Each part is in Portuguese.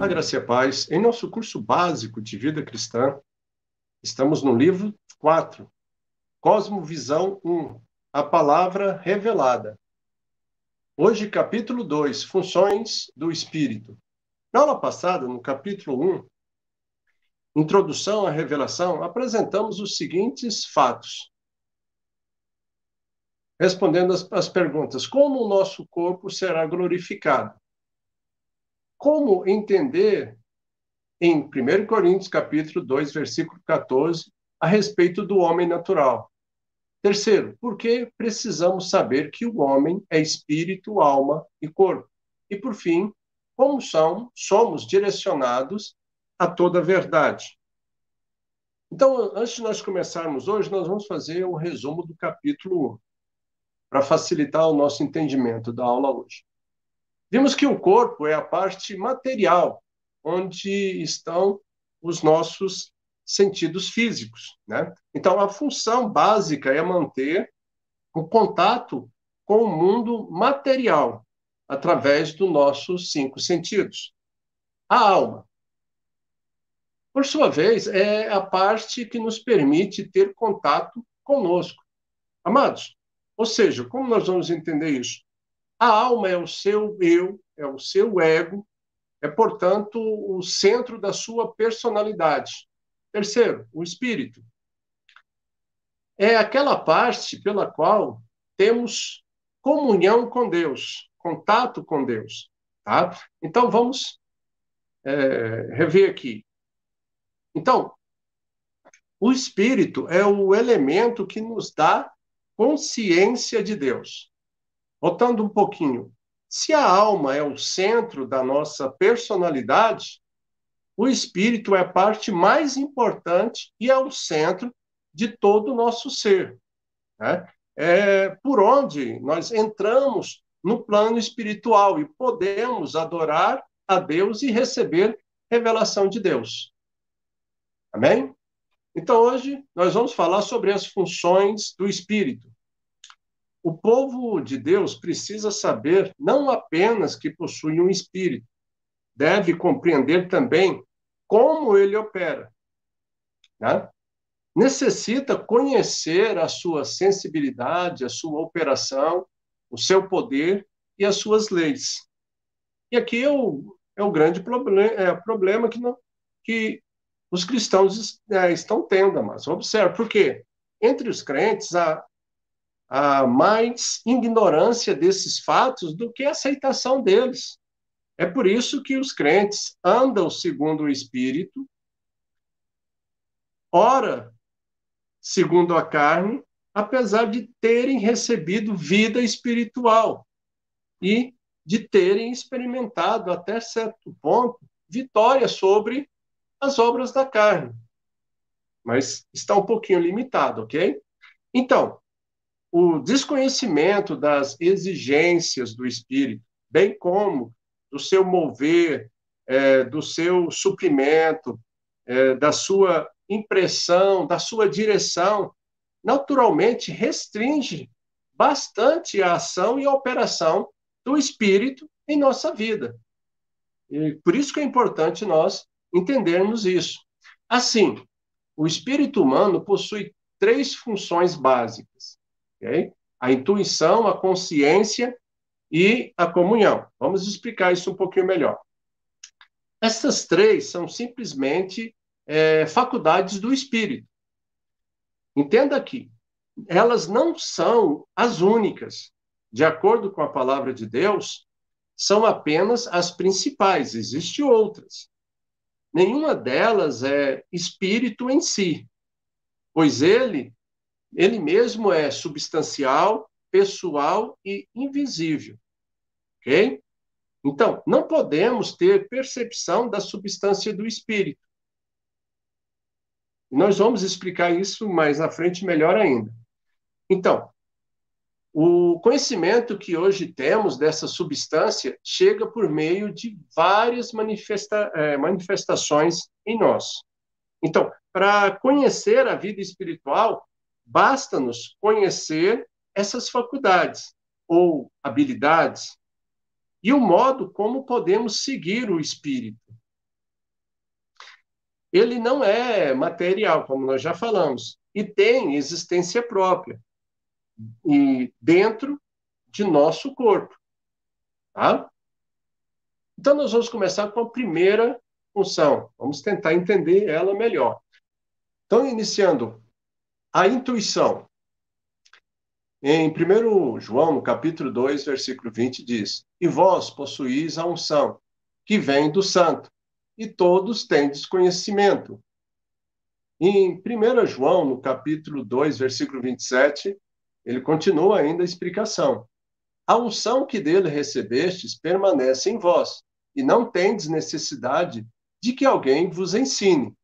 A graça e a paz. Em nosso curso básico de vida cristã, estamos no livro 4, Cosmovisão 1, a palavra revelada. Hoje, capítulo 2, funções do Espírito. Na aula passada, no capítulo 1, introdução à revelação, apresentamos os seguintes fatos. Respondendo as perguntas: como o nosso corpo será glorificado? Como entender em 1 Coríntios, capítulo 2, versículo 14, a respeito do homem natural. Terceiro, por que precisamos saber que o homem é espírito, alma e corpo? E, por fim, como somos direcionados a toda a verdade? Então, antes de nós começarmos hoje, nós vamos fazer um resumo do capítulo 1, para facilitar o nosso entendimento da aula hoje. Vimos que o corpo é a parte material, onde estão os nossos sentidos físicos, né? Então, a função básica é manter o contato com o mundo material, através dos nossos 5 sentidos. A alma, por sua vez, é a parte que nos permite ter contato conosco. Amados, ou seja, como nós vamos entender isso? A alma é o seu eu, é o seu ego, é, portanto, o centro da sua personalidade. Terceiro, o espírito. É aquela parte pela qual temos comunhão com Deus, contato com Deus. Tá? Então, vamos rever aqui. Então, o espírito é o elemento que nos dá consciência de Deus. Voltando um pouquinho, se a alma é o centro da nossa personalidade, o espírito é a parte mais importante e é o centro de todo o nosso ser. Né? É por onde nós entramos no plano espiritual e podemos adorar a Deus e receber revelação de Deus. Amém? Então, hoje, nós vamos falar sobre as funções do espírito. O povo de Deus precisa saber não apenas que possui um espírito, deve compreender também como ele opera. Né? Necessita conhecer a sua sensibilidade, a sua operação, o seu poder e as suas leis. E aqui é o grande problema que os cristãos estão tendo, mas observe, por quê? Entre os crentes há mais ignorância desses fatos do que aceitação deles. É por isso que os crentes andam segundo o Espírito, ora segundo a carne, apesar de terem recebido vida espiritual e de terem experimentado, até certo ponto, vitória sobre as obras da carne. Mas está um pouquinho limitado, ok? Então, o desconhecimento das exigências do Espírito, bem como do seu mover, do seu suprimento, da sua impressão, da sua direção, naturalmente restringe bastante a ação e a operação do Espírito em nossa vida. E por isso que é importante nós entendermos isso. Assim, o espírito humano possui 3 funções básicas, ok? A intuição, a consciência e a comunhão. Vamos explicar isso um pouquinho melhor. Essas 3 são simplesmente faculdades do espírito. Entenda aqui, elas não são as únicas. De acordo com a palavra de Deus, são apenas as principais, existem outras. Nenhuma delas é espírito em si, pois ele mesmo é substancial, pessoal e invisível. Ok? Então, não podemos ter percepção da substância do espírito. Nós vamos explicar isso mais à frente melhor ainda. Então, o conhecimento que hoje temos dessa substância chega por meio de várias manifestações em nós. Então, para conhecer a vida espiritual, basta-nos conhecer essas faculdades ou habilidades e o modo como podemos seguir o Espírito. ele não é material, como nós já falamos, e tem existência própria e dentro de nosso corpo, tá? Então, nós vamos começar com a primeira função. Vamos tentar entender ela melhor. Então, iniciando a intuição. Em 1 João, no capítulo 2, versículo 20, diz: E vós possuís a unção, que vem do Santo, e todos tendes conhecimento. Em 1 João, no capítulo 2, versículo 27, ele continua ainda a explicação. A unção que dele recebestes permanece em vós, e não tendes necessidade de que alguém vos ensine.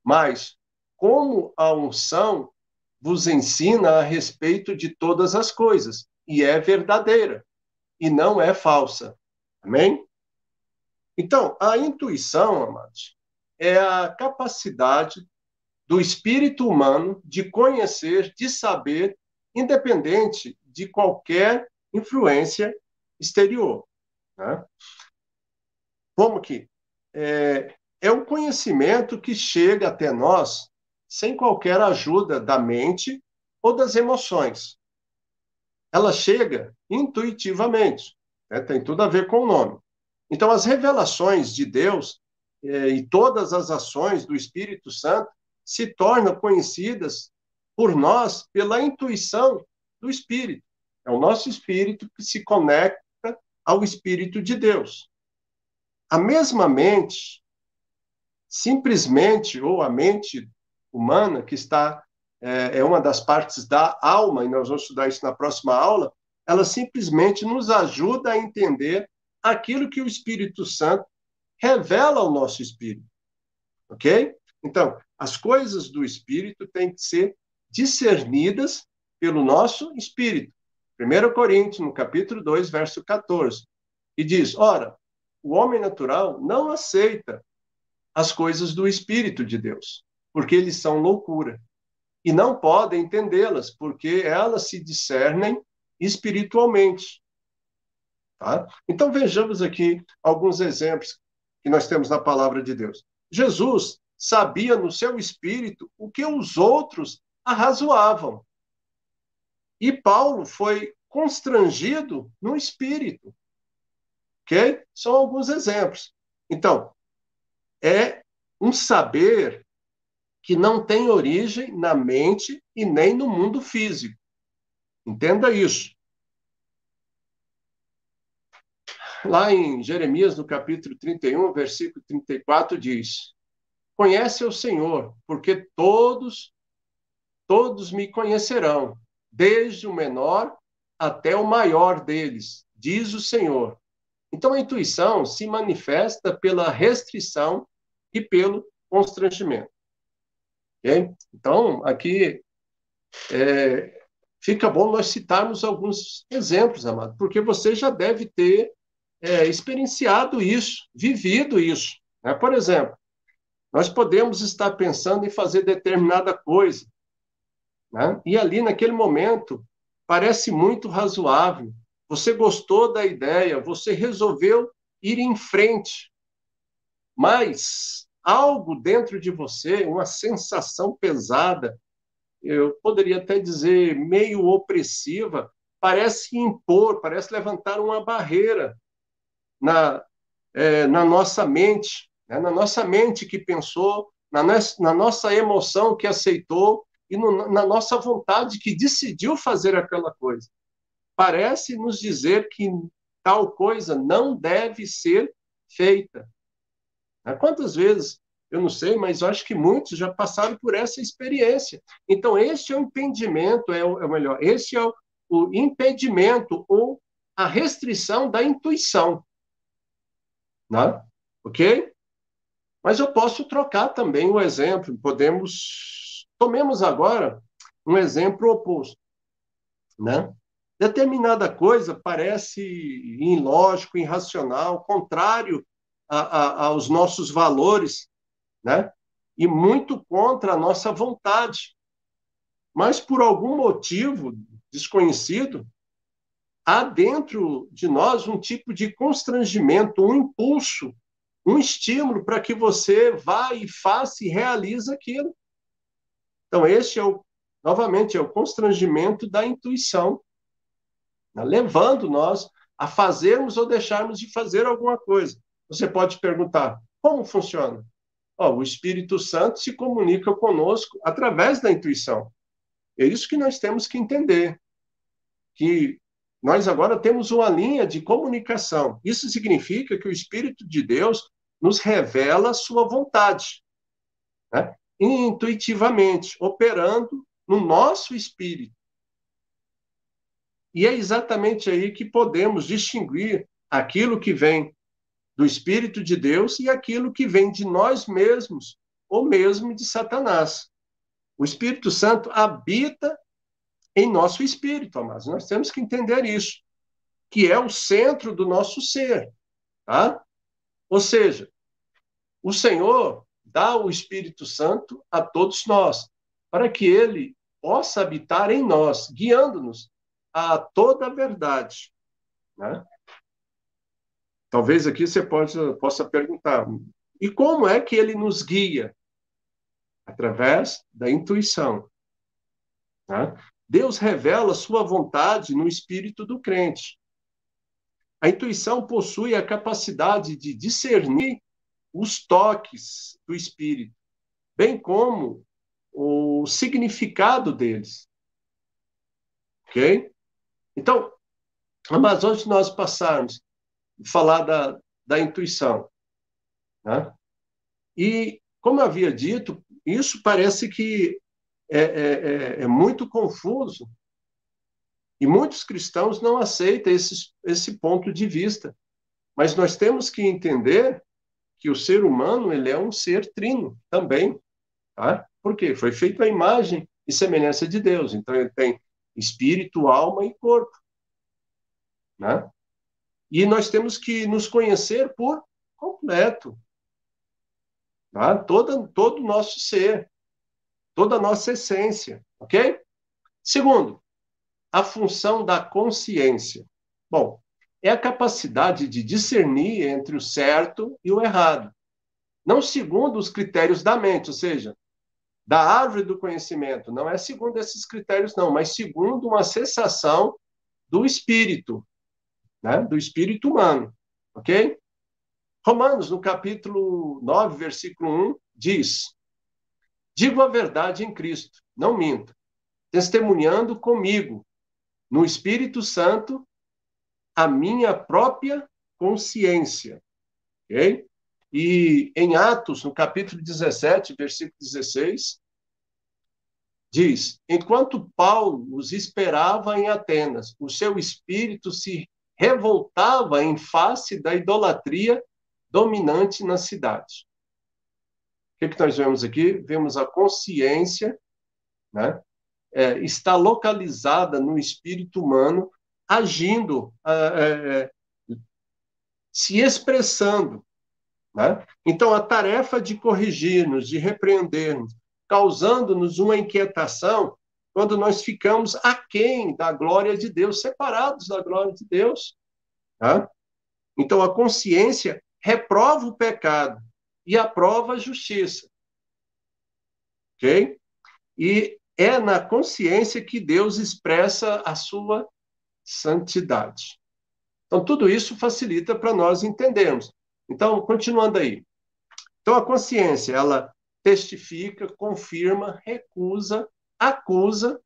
Mas, como a unção vos ensina a respeito de todas as coisas, e é verdadeira, e não é falsa. Amém? Então, a intuição, amados, é a capacidade do espírito humano de conhecer, de saber, independente de qualquer influência exterior. Né? Como que? É o conhecimento que chega até nós sem qualquer ajuda da mente ou das emoções. Ela chega intuitivamente, né? Tem tudo a ver com o nome. Então, as revelações de Deus e todas as ações do Espírito Santo se tornam conhecidas por nós pela intuição do Espírito. É o nosso espírito que se conecta ao Espírito de Deus. A mesma mente, simplesmente, ou a mente humana, que é uma das partes da alma, e nós vamos estudar isso na próxima aula, ela simplesmente nos ajuda a entender aquilo que o Espírito Santo revela ao nosso espírito. Ok? Então, as coisas do espírito têm que ser discernidas pelo nosso espírito. 1 Coríntios, no capítulo 2, verso 14, e diz: ora, o homem natural não aceita as coisas do Espírito de Deus, porque eles são loucura, e não podem entendê-las, porque elas se discernem espiritualmente. Tá? Então, vejamos aqui alguns exemplos que nós temos na palavra de Deus. Jesus sabia no seu espírito o que os outros arrazoavam. E Paulo foi constrangido no espírito. Ok? São alguns exemplos. Então, é um saber que não tem origem na mente e nem no mundo físico. Entenda isso. Lá em Jeremias, no capítulo 31, versículo 34, diz: Conhece o Senhor, porque todos me conhecerão, desde o menor até o maior deles, diz o Senhor. Então, a intuição se manifesta pela restrição e pelo constrangimento. Okay? Então, aqui fica bom nós citarmos alguns exemplos, amado, porque você já deve ter experienciado isso, vivido isso. Né? Por exemplo, nós podemos estar pensando em fazer determinada coisa, né? E ali, naquele momento, parece muito razoável. Você gostou da ideia, você resolveu ir em frente, mas algo dentro de você, uma sensação pesada, eu poderia até dizer meio opressiva, parece impor, parece levantar uma barreira na nossa mente, né? Na nossa mente que pensou, na nossa emoção que aceitou e na nossa vontade que decidiu fazer aquela coisa. Parece nos dizer que tal coisa não deve ser feita. Quantas vezes, eu não sei, mas eu acho que muitos já passaram por essa experiência. Então, este é o impedimento, é o melhor, este é o impedimento ou a restrição da intuição. Né? Ok? Mas eu posso trocar também o exemplo. Tomemos agora um exemplo oposto. Né? Determinada coisa parece ilógico, irracional, contrário aos nossos valores, né? E muito contra a nossa vontade. Mas por algum motivo desconhecido, há dentro de nós um tipo de constrangimento, um impulso um estímulo para que você vá e faça e realize aquilo. Então, este novamente, é o constrangimento da intuição, né? Levando nós a fazermos ou deixarmos de fazer alguma coisa. Você pode perguntar, como funciona? O Espírito Santo se comunica conosco através da intuição. É isso que nós temos que entender, que nós agora temos uma linha de comunicação. Isso significa que o Espírito de Deus nos revela a sua vontade, né? Intuitivamente, operando no nosso espírito. E é exatamente aí que podemos distinguir aquilo que vem do Espírito de Deus e aquilo que vem de nós mesmos, ou mesmo de Satanás. O Espírito Santo habita em nosso espírito, amados. Nós temos que entender isso, que é o centro do nosso ser, tá? Ou seja, o Senhor dá o Espírito Santo a todos nós, para que ele possa habitar em nós, guiando-nos a toda a verdade, né? Talvez aqui você possa perguntar, e como é que ele nos guia? Através da intuição, né? Deus revela sua vontade no espírito do crente. A intuição possui a capacidade de discernir os toques do espírito, bem como o significado deles. Ok? Então, mas antes de nós passarmos a falar da intuição, né? E, como eu havia dito, isso parece que é muito confuso e muitos cristãos não aceitam esse ponto de vista. Mas nós temos que entender que o ser humano ele é um ser trino também, tá? Por quê? Foi feito à imagem e semelhança de Deus. Então, ele tem espírito, alma e corpo, né? E nós temos que nos conhecer por completo, tá? Todo o nosso ser, toda a nossa essência, ok? Segundo, a função da consciência. Bom, é a capacidade de discernir entre o certo e o errado, não segundo os critérios da mente, ou seja, da árvore do conhecimento, não é segundo esses critérios, não, mas segundo uma sensação do espírito, né? Do espírito humano, ok? Romanos, no capítulo 9, versículo 1, diz: digo a verdade em Cristo, não minto, testemunhando comigo, no Espírito Santo, a minha própria consciência, ok? E em Atos, no capítulo 17, versículo 16, diz: enquanto Paulo os esperava em Atenas, o seu espírito se revoltava em face da idolatria dominante na cidade. O que nós vemos aqui? Vemos a consciência, né? Está localizada no espírito humano, agindo, se expressando, né? Então, a tarefa de corrigir-nos, de repreender-nos, causando-nos uma inquietação, quando nós ficamos aquém da glória de Deus, separados da glória de Deus. Tá? Então, a consciência reprova o pecado e aprova a justiça. Ok? E é na consciência que Deus expressa a sua santidade. Então, tudo isso facilita para nós entendermos. Então, continuando aí. Então, a consciência, ela testifica, confirma, recusa, acusa.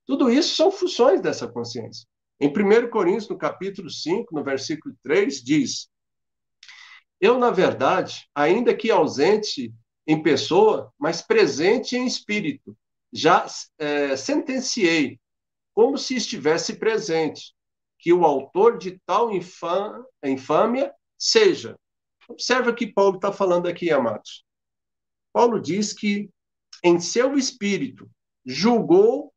Tudo isso são funções dessa consciência. Em 1 Coríntios, no capítulo 5, no versículo 3, diz: eu, na verdade, ainda que ausente em pessoa, mas presente em espírito, já sentenciei, como se estivesse presente, que o autor de tal infâmia seja. Observa o que Paulo está falando aqui, amados. Paulo diz que em seu espírito julgou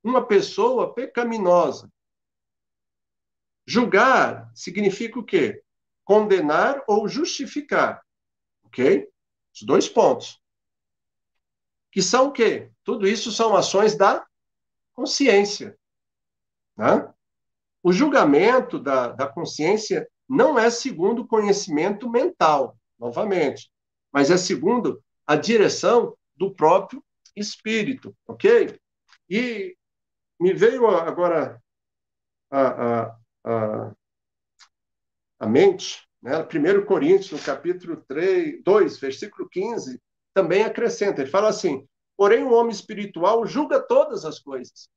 uma pessoa pecaminosa. Julgar significa o quê? Condenar ou justificar. Ok? Os dois pontos. Que são o quê? Tudo isso são ações da consciência. Né? O julgamento da consciência não é segundo o conhecimento mental, novamente, mas é segundo a direção do próprio Espírito, ok? E me veio agora a, a mente, né? 1 Coríntios, no capítulo 3, 2, versículo 15, também acrescenta, ele fala assim, porém o homem espiritual julga todas as coisas,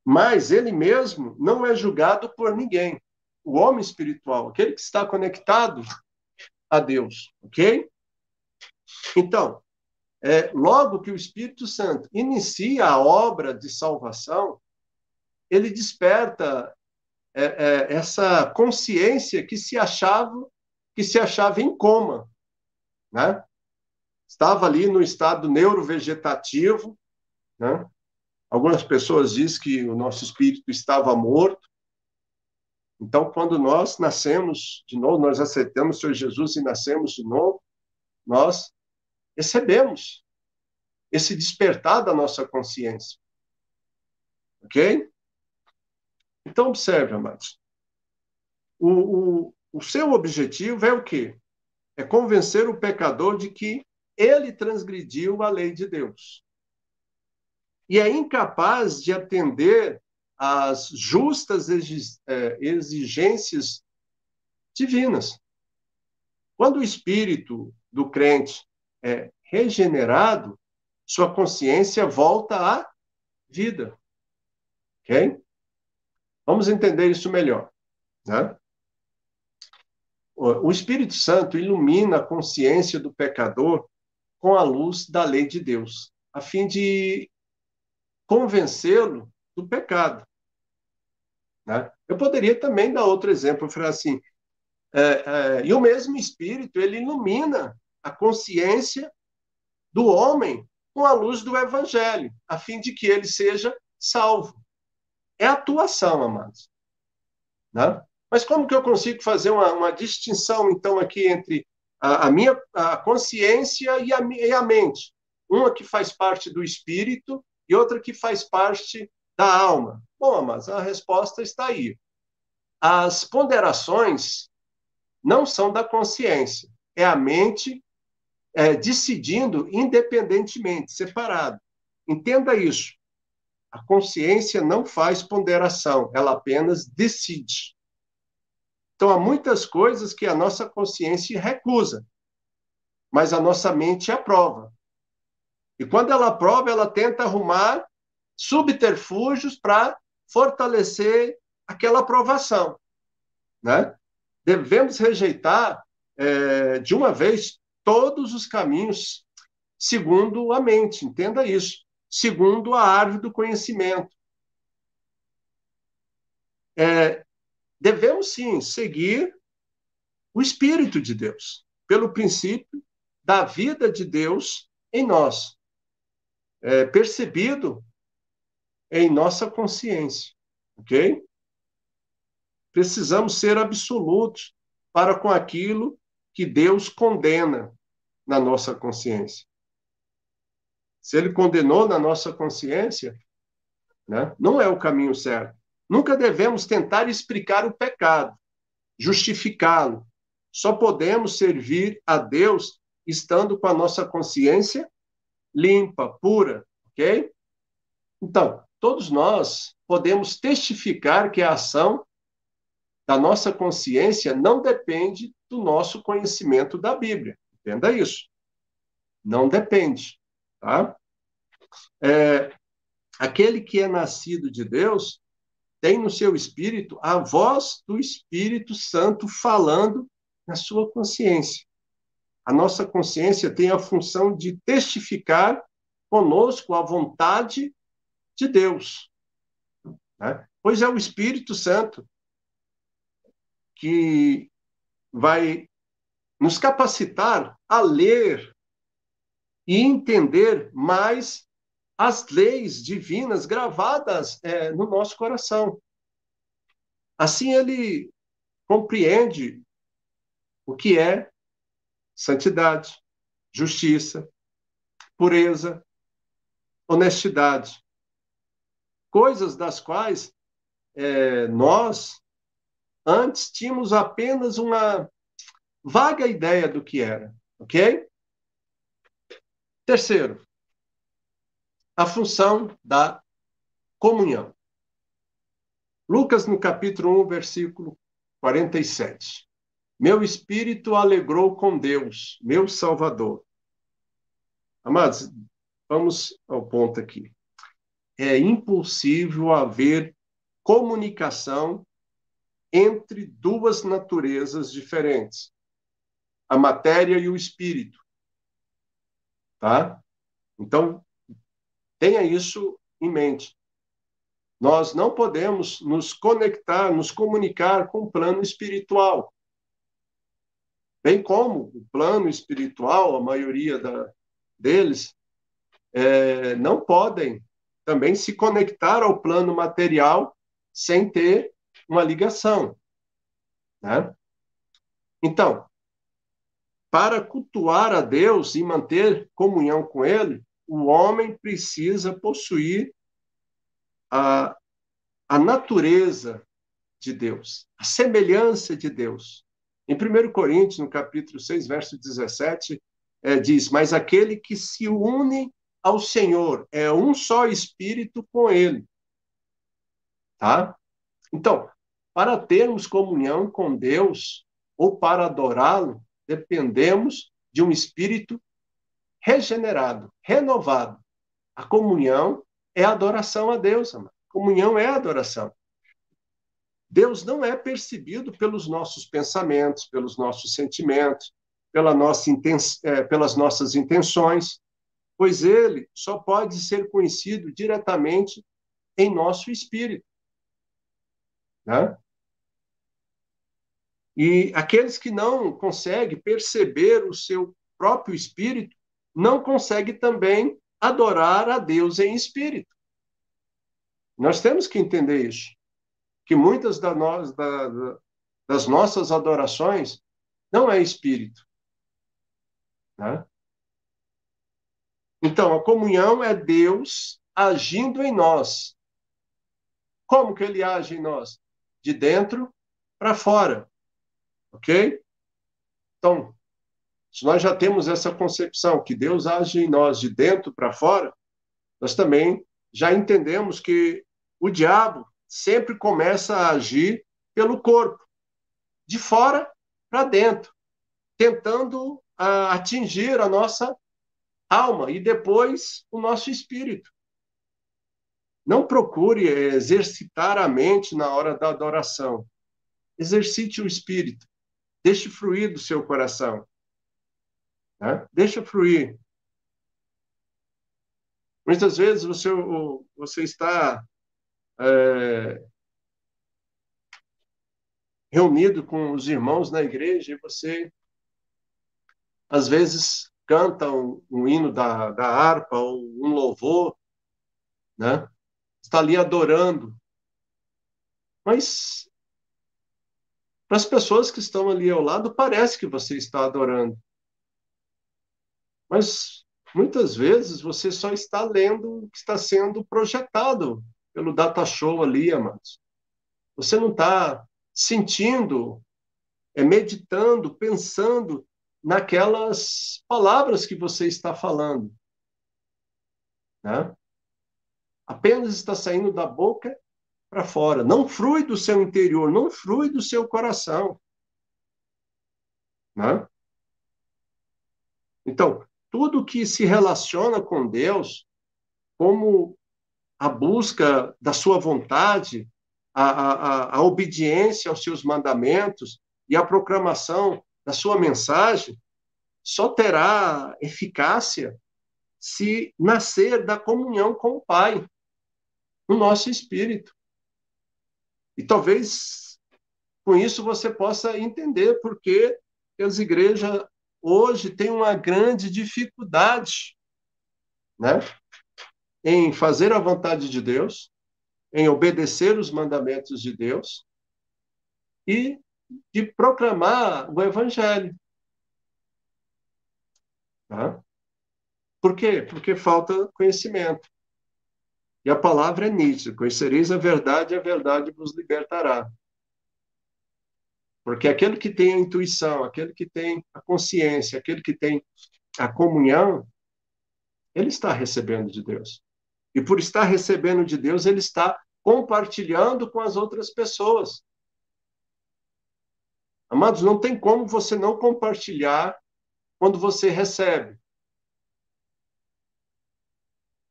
mas ele mesmo não é julgado por ninguém. O homem espiritual, aquele que está conectado a Deus, ok? Então, logo que o Espírito Santo inicia a obra de salvação, ele desperta essa consciência que se achava em coma, né? Estava ali no estado neurovegetativo, né? Algumas pessoas dizem que o nosso espírito estava morto. Então, quando nós nascemos de novo, nós aceitamos o Senhor Jesus e nascemos de novo, nós recebemos esse despertar da nossa consciência. Ok? Então, observe, amados. O seu objetivo é o quê? É convencer o pecador de que ele transgrediu a lei de Deus. E é incapaz de atender às justas exigências divinas. Quando o espírito do crente é regenerado, sua consciência volta à vida. Ok? Vamos entender isso melhor, né? O Espírito Santo ilumina a consciência do pecador com a luz da lei de Deus, a fim de convencê-lo do pecado, né? Eu poderia também dar outro exemplo, falar assim, e o mesmo Espírito, ele ilumina a consciência do homem com a luz do Evangelho, a fim de que ele seja salvo. É atuação, amados, né? Mas como que eu consigo fazer uma distinção, então, aqui entre a minha consciência e a mente? Uma que faz parte do espírito e outra que faz parte da alma. Bom, mas a resposta está aí. As ponderações não são da consciência, é a mente decidindo independentemente, separado. Entenda isso. A consciência não faz ponderação, ela apenas decide. Então, há muitas coisas que a nossa consciência recusa, mas a nossa mente aprova. E quando ela aprova, ela tenta arrumar subterfúgios para fortalecer aquela aprovação, né? Devemos rejeitar, de uma vez, todos os caminhos segundo a mente, entenda isso, segundo a árvore do conhecimento. Devemos, sim, seguir o Espírito de Deus, pelo princípio da vida de Deus em nós, percebido em nossa consciência, ok? Precisamos ser absolutos para com aquilo que Deus condena na nossa consciência. Se ele condenou na nossa consciência, né, não é o caminho certo. Nunca devemos tentar explicar o pecado, justificá-lo. Só podemos servir a Deus estando com a nossa consciência limpa, pura, ok? Então, todos nós podemos testificar que a ação da nossa consciência não depende do nosso conhecimento da Bíblia. Entenda isso. Não depende, tá? Aquele que é nascido de Deus tem no seu espírito a voz do Espírito Santo falando na sua consciência. A nossa consciência tem a função de testificar conosco a vontade de Deus, né? Pois é o Espírito Santo que vai nos capacitar a ler e entender mais as leis divinas gravadas no nosso coração. Assim ele compreende o que é santidade, justiça, pureza, honestidade, coisas das quais nós Antes tínhamos apenas uma vaga ideia do que era, ok? Terceiro, a função da comunhão. Lucas, no capítulo 1, versículo 47. Meu espírito alegrou com Deus, meu Salvador. Amados, vamos ao ponto aqui. É impossível haver comunicação entre duas naturezas diferentes, a matéria e o espírito, tá? Então, tenha isso em mente. Nós não podemos nos conectar, nos comunicar com o plano espiritual. Bem como o plano espiritual, a maioria deles, não podem também se conectar ao plano material sem ter uma ligação, né? Então, para cultuar a Deus e manter comunhão com Ele, o homem precisa possuir a, a natureza de Deus, a semelhança de Deus. Em 1 Coríntios, no capítulo 6, verso 17, diz: Mas aquele que se une ao Senhor é um só espírito com Ele. Tá? Então, para termos comunhão com Deus ou para adorá-lo, dependemos de um espírito regenerado, renovado. A comunhão é adoração a Deus, amado. Comunhão é adoração. Deus não é percebido pelos nossos pensamentos, pelos nossos sentimentos, pelas nossas intenções, pois ele só pode ser conhecido diretamente em nosso espírito, né? E aqueles que não conseguem perceber o seu próprio espírito, não conseguem também adorar a Deus em espírito. Nós temos que entender isso, que muitas das nossas adorações não é espírito, né? Então, a comunhão é Deus agindo em nós. Como que ele age em nós? De dentro para fora, ok? Então, se nós já temos essa concepção que Deus age em nós de dentro para fora, nós também já entendemos que o diabo sempre começa a agir pelo corpo, de fora para dentro, tentando atingir a nossa alma e depois o nosso espírito. Não procure exercitar a mente na hora da adoração. Exercite o espírito. Deixe fluir do seu coração. Né? Deixa fluir. Muitas vezes você está reunido com os irmãos na igreja e você, às vezes, canta um hino da harpa ou um louvor, né? Está ali adorando. Mas, para as pessoas que estão ali ao lado, parece que você está adorando. Mas, muitas vezes, você só está lendo o que está sendo projetado pelo data show ali, amados. Você não está sentindo, meditando, pensando naquelas palavras que você está falando, né? Apenas está saindo da boca para fora. Não flui do seu interior, não flui do seu coração, né? Então, tudo que se relaciona com Deus, como a busca da sua vontade, a obediência aos seus mandamentos e a proclamação da sua mensagem, só terá eficácia se nascer da comunhão com o Pai, no nosso espírito. E talvez com isso você possa entender por que as igrejas hoje têm uma grande dificuldade, né, em fazer a vontade de Deus, em obedecer os mandamentos de Deus e de proclamar o Evangelho. Tá? Por quê? Porque falta conhecimento. E a palavra é nítida: conhecereis a verdade vos libertará. Porque aquele que tem a intuição, aquele que tem a consciência, aquele que tem a comunhão, ele está recebendo de Deus. E por estar recebendo de Deus, ele está compartilhando com as outras pessoas. Amados, não tem como você não compartilhar quando você recebe.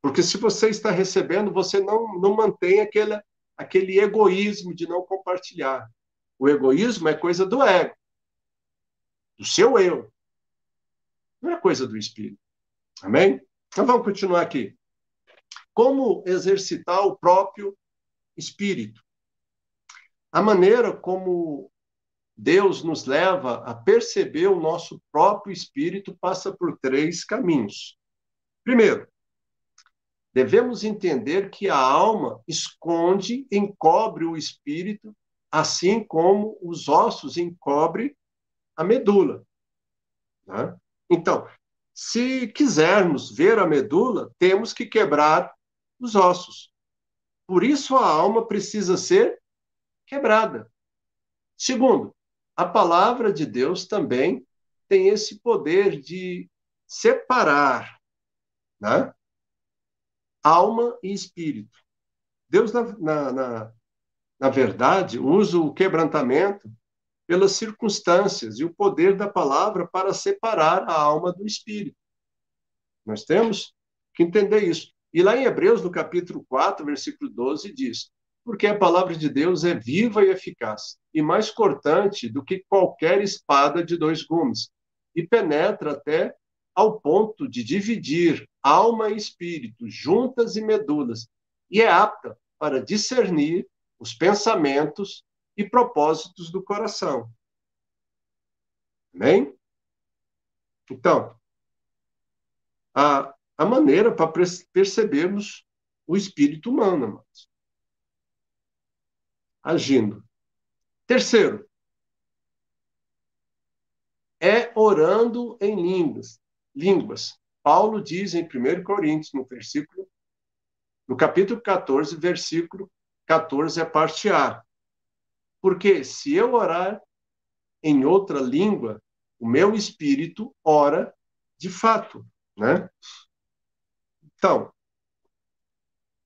Porque se você está recebendo, você não mantém aquele egoísmo de não compartilhar. O egoísmo é coisa do ego, do seu eu. Não é coisa do espírito. Amém? Então vamos continuar aqui. Como exercitar o próprio espírito? A maneira como Deus nos leva a perceber o nosso próprio espírito passa por 3 caminhos. Primeiro, devemos entender que a alma esconde, encobre o espírito, assim como os ossos encobrem a medula. Né? Então, se quisermos ver a medula, temos que quebrar os ossos. Por isso, a alma precisa ser quebrada. Segundo, a palavra de Deus também tem esse poder de separar, né? Alma e espírito. Deus, na verdade, usa o quebrantamento pelas circunstâncias e o poder da palavra para separar a alma do espírito. Nós temos que entender isso. E lá em Hebreus, no capítulo 4, versículo 12, diz: porque a palavra de Deus é viva e eficaz, e mais cortante do que qualquer espada de 2 gumes, e penetra até ao ponto de dividir alma e espírito, juntas e medulas, e é apta para discernir os pensamentos e propósitos do coração. Amém? Então, a maneira para percebermos o espírito humano, amados, agindo. Terceiro, é orando em línguas. Paulo diz em 1 Coríntios, no capítulo 14, versículo 14, a parte A. Porque se eu orar em outra língua, o meu espírito ora de fato, né? Então,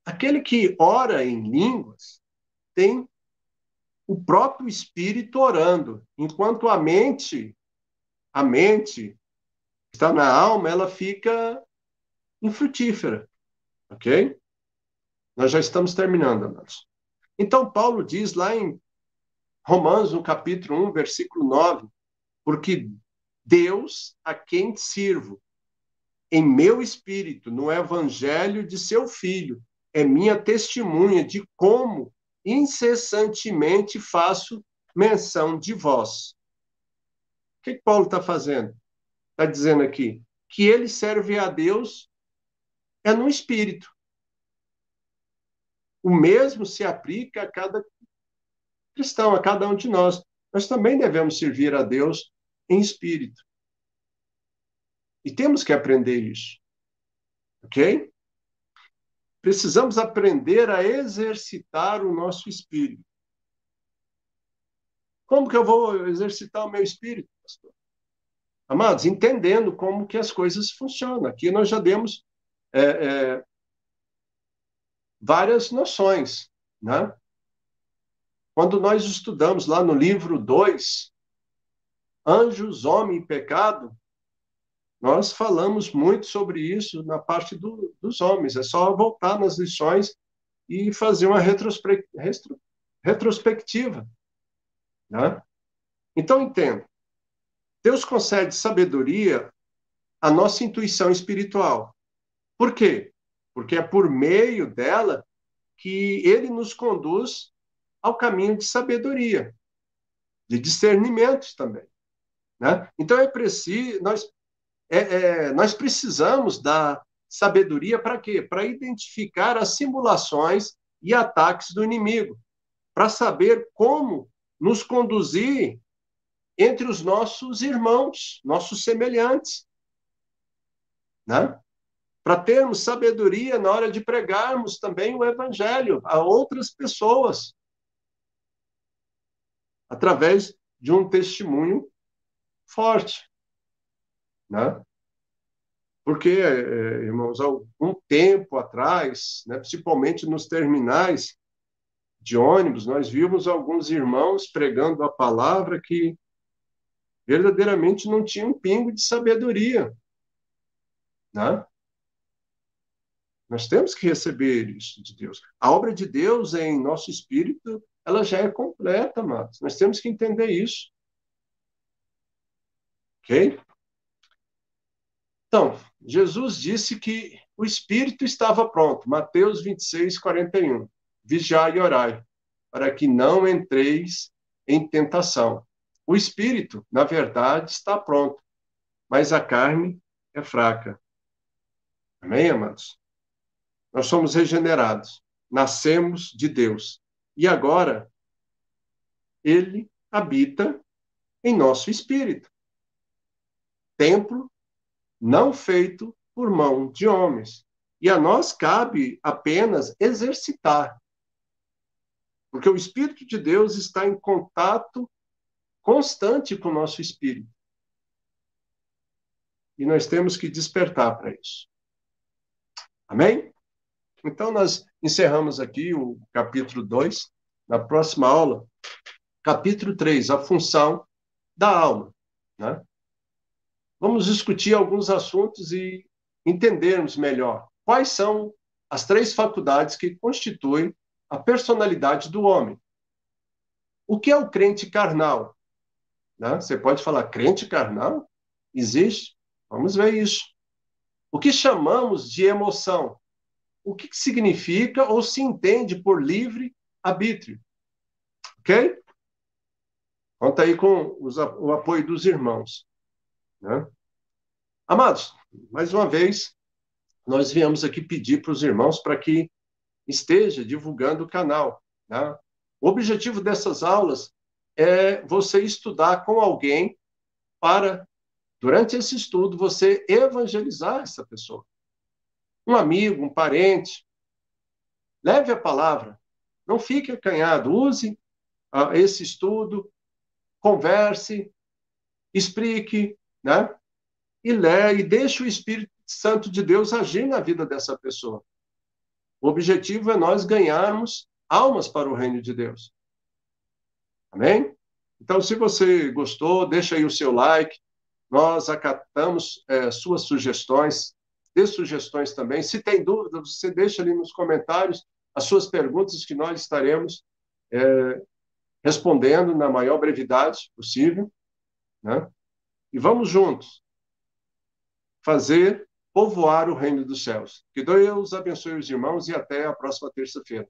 aquele que ora em línguas tem o próprio espírito orando, enquanto a mente está na alma, ela fica infrutífera, ok? Nós já estamos terminando, amados. Então, Paulo diz lá em Romanos, no capítulo 1, versículo 9, porque Deus a quem sirvo, em meu espírito, no evangelho de seu Filho, é minha testemunha de como incessantemente faço menção de vós. O que Paulo está fazendo? Está dizendo aqui que ele serve a Deus é no espírito. O mesmo se aplica a cada cristão, a cada um de nós. Nós também devemos servir a Deus em espírito. E temos que aprender isso. Ok? Precisamos aprender a exercitar o nosso espírito. Como que eu vou exercitar o meu espírito, pastor? Amados, entendendo como que as coisas funcionam. Aqui nós já demos várias noções, né? Quando nós estudamos lá no livro 2, Anjos, Homem e Pecado, nós falamos muito sobre isso na parte dos homens. É só voltar nas lições e fazer uma retrospectiva, né? Então, entenda. Deus concede sabedoria à nossa intuição espiritual. Por quê? Porque é por meio dela que ele nos conduz ao caminho de sabedoria, de discernimento também, né? Então, nós precisamos da sabedoria para quê? Para identificar as simulações e ataques do inimigo, para saber como nos conduzir entre os nossos irmãos, nossos semelhantes, né? Para termos sabedoria na hora de pregarmos também o evangelho a outras pessoas, através de um testemunho forte, né? Porque, irmãos, há algum tempo atrás, né, principalmente nos terminais de ônibus, nós vimos alguns irmãos pregando a palavra que verdadeiramente não tinham um pingo de sabedoria, né? Nós temos que receber isso de Deus. A obra de Deus em nosso espírito, ela já é completa, amados. Nós temos que entender isso, ok? Então, Jesus disse que o espírito estava pronto. Mateus 26, 41. Vigiai e orai, para que não entreis em tentação. O espírito, na verdade, está pronto, mas a carne é fraca. Amém, amados? Nós somos regenerados, nascemos de Deus. E agora, ele habita em nosso espírito. Templo não feito por mão de homens. E a nós cabe apenas exercitar, porque o Espírito de Deus está em contato constante com o nosso espírito. E nós temos que despertar para isso. Amém? Então, nós encerramos aqui o capítulo 2. Na próxima aula, capítulo 3, a função da alma, né? Vamos discutir alguns assuntos e entendermos melhor quais são as 3 faculdades que constituem a personalidade do homem. O que é o crente carnal? Né? Você pode falar, crente carnal? Existe? Vamos ver isso. O que chamamos de emoção? O que significa ou se entende por livre arbítrio? Ok? Conta aí com o apoio dos irmãos. Né? Amados, mais uma vez, nós viemos aqui pedir para os irmãos para que esteja divulgando o canal. Né? O objetivo dessas aulas é você estudar com alguém para, durante esse estudo, você evangelizar essa pessoa. Um amigo, um parente. Leve a palavra. Não fique acanhado. Use esse estudo, converse, explique, né? E leia, e deixe o Espírito Santo de Deus agir na vida dessa pessoa. O objetivo é nós ganharmos almas para o reino de Deus. Amém? Então, se você gostou, deixa aí o seu like. Nós acatamos suas sugestões. Dê sugestões também. Se tem dúvida, você deixa ali nos comentários as suas perguntas que nós estaremos respondendo na maior brevidade possível. Né? E vamos juntos fazer povoar o reino dos céus. Que Deus abençoe os irmãos e até a próxima terça-feira.